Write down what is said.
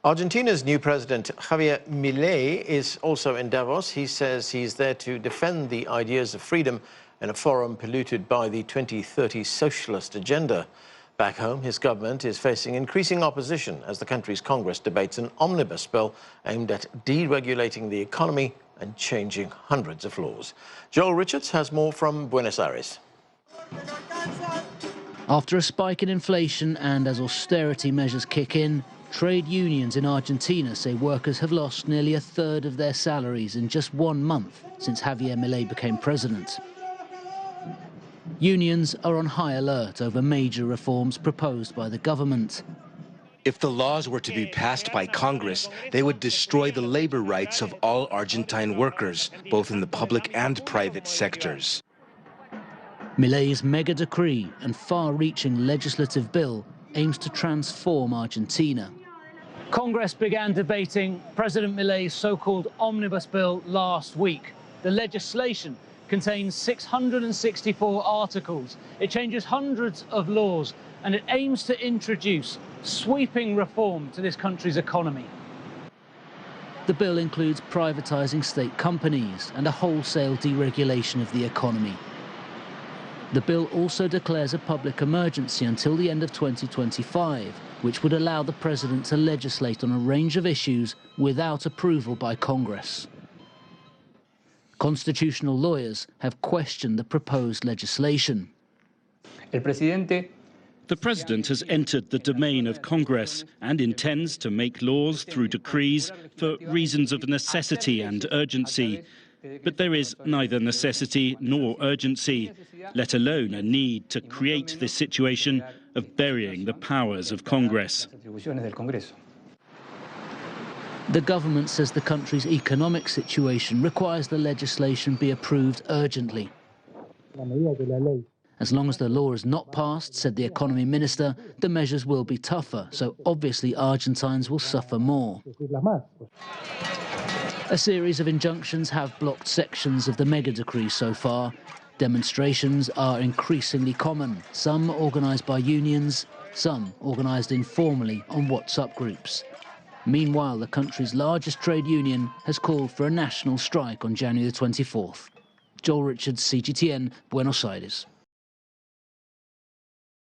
Argentina's new president, Javier Milei, is also in Davos. He says he's there to defend the ideas of freedom in a forum polluted by the 2030 socialist agenda. Back home, his government is facing increasing opposition as the country's Congress debates an omnibus bill aimed at deregulating the economy and changing hundreds of laws. Joel Richards has more from Buenos Aires. After a spike in inflation and as austerity measures kick in, trade unions in Argentina say workers have lost nearly a third of their salaries in just 1 month since Javier Milei became president. Unions are on high alert over major reforms proposed by the government. If the laws were to be passed by Congress, they would destroy the labor rights of all Argentine workers, both in the public and private sectors. Milei's mega decree and far-reaching legislative bill aims to transform Argentina. Congress began debating President Milei's so-called omnibus bill last week. The legislation contains 664 articles. It changes hundreds of laws, and it aims to introduce sweeping reform to this country's economy. The bill includes privatizing state companies and a wholesale deregulation of the economy. The bill also declares a public emergency until the end of 2025, which would allow the president to legislate on a range of issues without approval by Congress. Constitutional lawyers have questioned the proposed legislation. The president has entered the domain of Congress and intends to make laws through decrees for reasons of necessity and urgency. But there is neither necessity nor urgency, let alone a need to create this situation of burying the powers of Congress. The government says the country's economic situation requires the legislation be approved urgently. As long as the law is not passed, said the economy minister, the measures will be tougher, so obviously Argentines will suffer more. A series of injunctions have blocked sections of the mega decree so far. Demonstrations are increasingly common, some organised by unions, some organised informally on WhatsApp groups. Meanwhile, the country's largest trade union has called for a national strike on January 24th. Joel Richards, CGTN, Buenos Aires.